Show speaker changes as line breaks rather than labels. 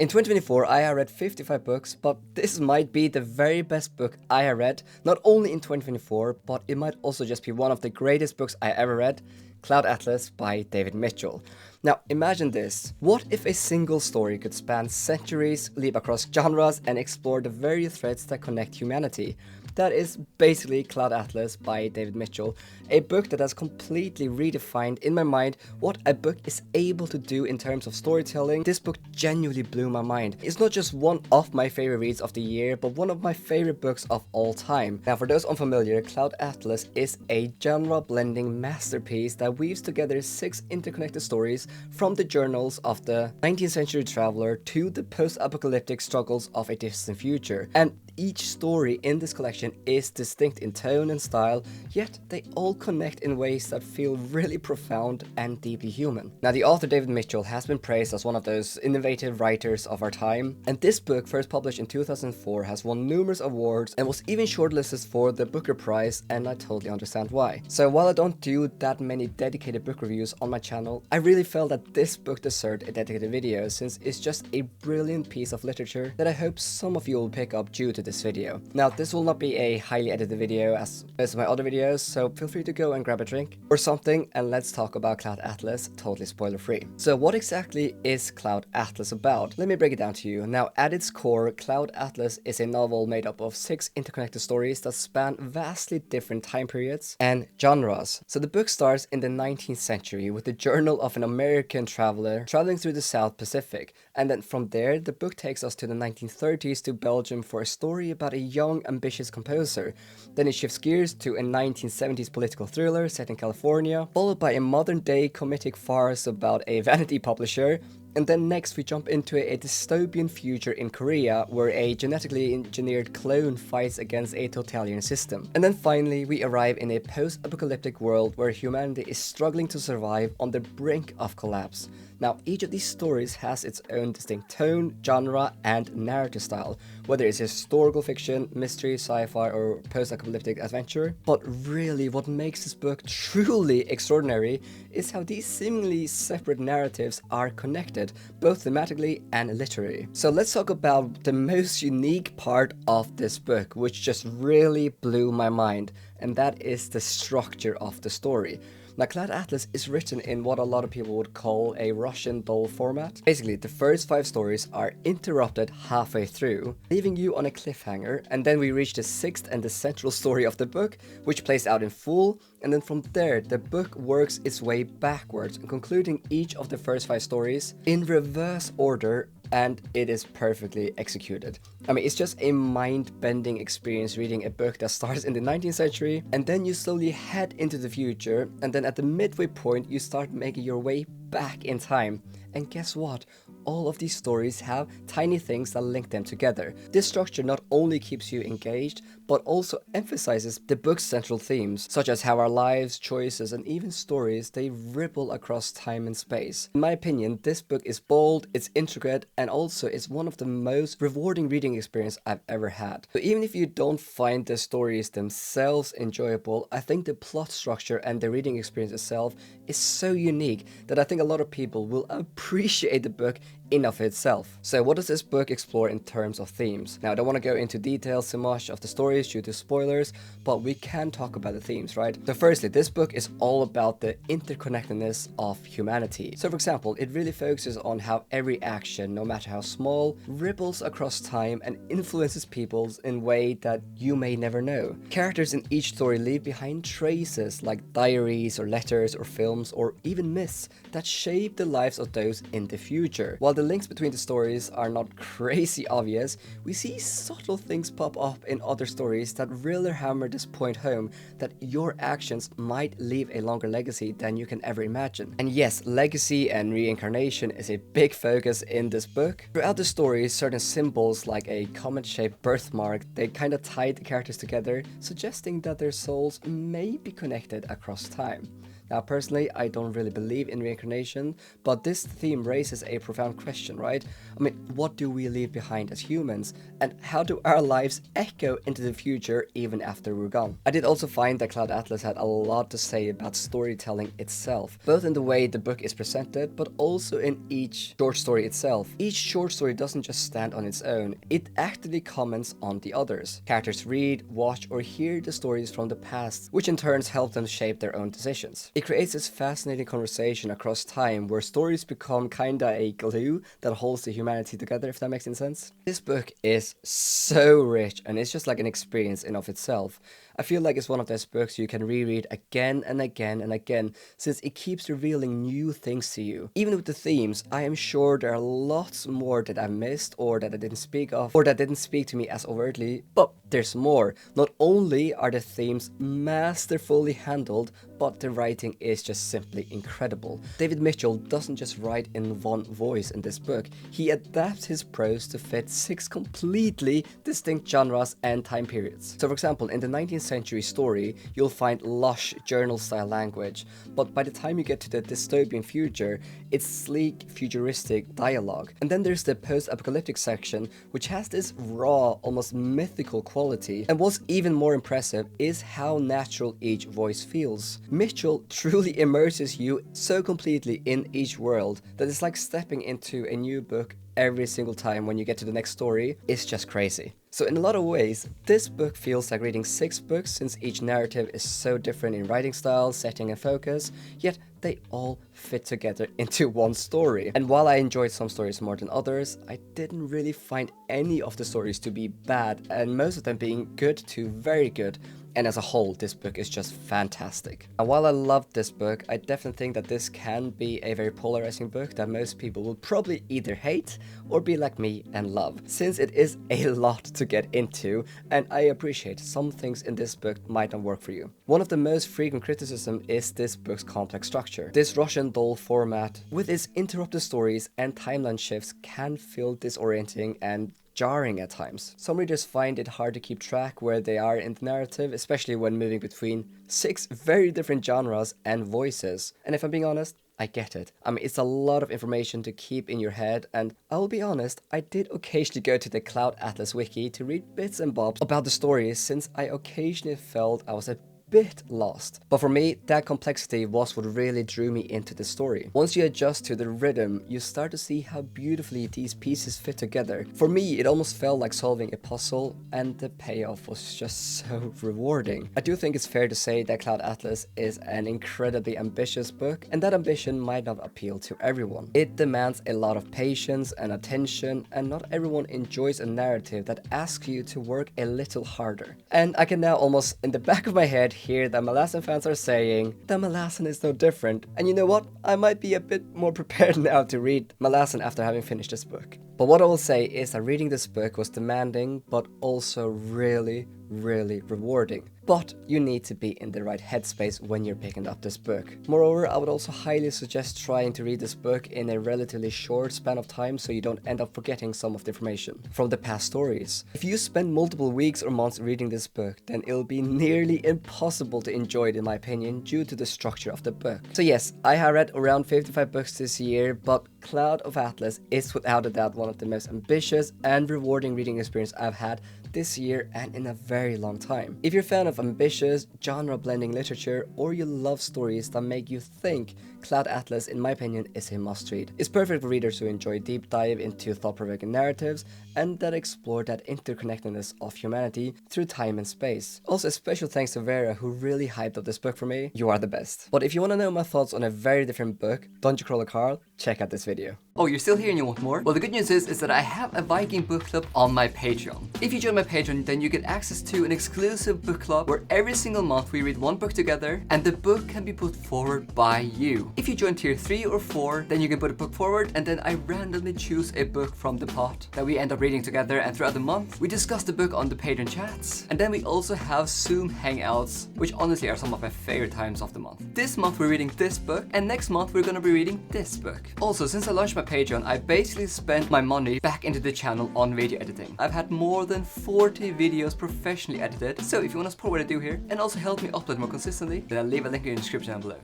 In 2024, I have read 55 books, but this might be the very best book I have read, not only in 2024, but it might also just be one of the greatest books I ever read, Cloud Atlas by David Mitchell. Now, imagine this. What if a single story could span centuries, leap across genres, and explore the very threads that connect humanity? That is basically Cloud Atlas by David Mitchell, a book that has completely redefined in my mind what a book is able to do in terms of storytelling. This book genuinely blew my mind. It's not just one of my favorite reads of the year, but one of my favorite books of all time. Now, for those unfamiliar, Cloud Atlas is a genre-blending masterpiece that weaves together 6 interconnected stories from the journals of the 19th century traveler to the post-apocalyptic struggles of a distant future. And each story in this collection is distinct in tone and style, yet they all connect in ways that feel really profound and deeply human. Now, the author David Mitchell has been praised as one of those innovative writers of our time, and this book, first published in 2004, has won numerous awards and was even shortlisted for the Booker Prize, and I totally understand why. So while I don't do that many dedicated book reviews on my channel, I really felt that this book deserved a dedicated video, since it's just a brilliant piece of literature that I hope some of you will pick up due to this video. Now, this will not be a highly edited video as most of my other videos, so feel free to go and grab a drink or something and let's talk about Cloud Atlas, totally spoiler free. So what exactly is Cloud Atlas about? Let me break it down to you. Now, at its core, Cloud Atlas is a novel made up of 6 interconnected stories that span vastly different time periods and genres. So the book starts in the 19th century with the journal of an American traveler traveling through the South Pacific, and then from there the book takes us to the 1930s to Belgium for a story about a young, ambitious composer. Then it shifts gears to a 1970s political thriller set in California, followed by a modern-day comedic farce about a vanity publisher. And then next we jump into a dystopian future in Korea where a genetically engineered clone fights against a totalitarian system. And then finally we arrive in a post-apocalyptic world where humanity is struggling to survive on the brink of collapse. Now, each of these stories has its own distinct tone, genre, and narrative style, whether it's historical fiction, mystery, sci-fi, or post-apocalyptic adventure. But really, what makes this book truly extraordinary is how these seemingly separate narratives are connected, both thematically and literally. So let's talk about the most unique part of this book, which just really blew my mind, and that is the structure of the story. Now, Cloud Atlas is written in what a lot of people would call a Russian doll format. Basically, the first 5 stories are interrupted halfway through, leaving you on a cliffhanger, and then we reach the 6th and the central story of the book, which plays out in full, and then from there, the book works its way backwards, concluding each of the first 5 stories in reverse order, and it is perfectly executed. I mean, it's just a mind-bending experience reading a book that starts in the 19th century, and then you slowly head into the future, and then at the midway point, you start making your way back in time. And guess what? All of these stories have tiny things that link them together. This structure not only keeps you engaged, but also emphasizes the book's central themes, such as how our lives, choices, and even stories, they ripple across time and space. In my opinion, this book is bold, it's intricate, and also it's one of the most rewarding reading experience I've ever had. So even if you don't find the stories themselves enjoyable, I think the plot structure and the reading experience itself is so unique that I think a lot of people will appreciate the book in of itself. So what does this book explore in terms of themes? Now, I don't want to go into details so much of the stories due to spoilers, but we can talk about the themes, right? So firstly, this book is all about the interconnectedness of humanity. So for example, it really focuses on how every action, no matter how small, ripples across time and influences people in a way that you may never know. Characters in each story leave behind traces like diaries or letters or films or even myths that shape the lives of those in the future. While the links between the stories are not crazy obvious, we see subtle things pop up in other stories that really hammer this point home, that your actions might leave a longer legacy than you can ever imagine. And yes, legacy and reincarnation is a big focus in this book. Throughout the story, certain symbols like a comet-shaped birthmark, they kind of tie the characters together, suggesting that their souls may be connected across time. Now, personally, I don't really believe in reincarnation, but this theme raises a profound question, right? I mean, what do we leave behind as humans, and how do our lives echo into the future even after we're gone? I did also find that Cloud Atlas had a lot to say about storytelling itself, both in the way the book is presented, but also in each short story itself. Each short story doesn't just stand on its own, it actively comments on the others. Characters read, watch, or hear the stories from the past, which in turn help them shape their own decisions. It creates this fascinating conversation across time where stories become kinda a glue that holds the humanity together, if that makes any sense. This book is so rich and it's just like an experience in of itself. I feel like it's one of those books you can reread again and again and again, since it keeps revealing new things to you. Even with the themes, I am sure there are lots more that I missed or that I didn't speak of or that didn't speak to me as overtly, but there's more. Not only are the themes masterfully handled, but the writing is just simply incredible. David Mitchell doesn't just write in one voice in this book, he adapts his prose to fit 6 completely distinct genres and time periods. So for example, in the 19th century story, you'll find lush journal-style language, but by the time you get to the dystopian future, it's sleek, futuristic dialogue. And then there's the post-apocalyptic section, which has this raw, almost mythical quality. And what's even more impressive is how natural each voice feels. Mitchell truly immerses you so completely in each world that it's like stepping into a new book every single time when you get to the next story. It's just crazy. So in a lot of ways, this book feels like reading 6 books since each narrative is so different in writing style, setting and focus, yet they all fit together into one story. And while I enjoyed some stories more than others, I didn't really find any of the stories to be bad, and most of them being good to very good. And as a whole, this book is just fantastic. And while I loved this book, I definitely think that this can be a very polarizing book that most people will probably either hate or be like me and love, since it is a lot to get into, and I appreciate some things in this book might not work for you. One of the most frequent criticism is this book's complex structure. This Russian doll format, with its interrupted stories and timeline shifts, can feel disorienting and jarring at times. Some readers find it hard to keep track where they are in the narrative, especially when moving between 6 very different genres and voices. And if I'm being honest, I get it. I mean, it's a lot of information to keep in your head, and I'll be honest, I did occasionally go to the Cloud Atlas wiki to read bits and bobs about the stories, since I occasionally felt I was a bit lost. But for me, that complexity was what really drew me into the story. Once you adjust to the rhythm, you start to see how beautifully these pieces fit together. For me, it almost felt like solving a puzzle, and the payoff was just so rewarding. I do think it's fair to say that Cloud Atlas is an incredibly ambitious book, and that ambition might not appeal to everyone. It demands a lot of patience and attention, and not everyone enjoys a narrative that asks you to work a little harder. And I can now almost, in the back of my head, hear that Malazan fans are saying that Malazan is no different, and you know what? I might be a bit more prepared now to read Malazan after having finished this book. But what I will say is that reading this book was demanding, but also really rewarding. But you need to be in the right headspace when you're picking up this book. Moreover, I would also highly suggest trying to read this book in a relatively short span of time so you don't end up forgetting some of the information from the past stories. If you spend multiple weeks or months reading this book, then it'll be nearly impossible to enjoy it in my opinion due to the structure of the book. So yes, I have read around 55 books this year, but Cloud of Atlas is without a doubt one of the most ambitious and rewarding reading experience I've had this year and in a very long time. If you're a fan of ambitious, genre-blending literature, or you love stories that make you think, Cloud Atlas, in my opinion, is a must-read. It's perfect for readers who enjoy deep dive into thought-provoking narratives and that explore that interconnectedness of humanity through time and space. Also, a special thanks to Vera, who really hyped up this book for me. You are the best. But if you want to know my thoughts on a very different book, Dungeon Crawler Carl, check out this video. Oh, you're still here and you want more? Well, the good news is that I have a Viking book club on my Patreon. If you join my Patreon, then you get access to an exclusive book club where every single month we read one book together and the book can be put forward by you. If you join tier 3 or 4, then you can put a book forward and then I randomly choose a book from the pot that we end up reading together, and throughout the month we discuss the book on the Patreon chats. And then we also have Zoom hangouts, which honestly are some of my favorite times of the month. This month we're reading this book and next month we're gonna be reading this book. Also, since I launched my Patreon, I basically spent my money back into the channel on video editing. I've had more than 40 videos professionally edited, so if you want to support what I do here and also help me upload more consistently, then I'll leave a link in the description down below.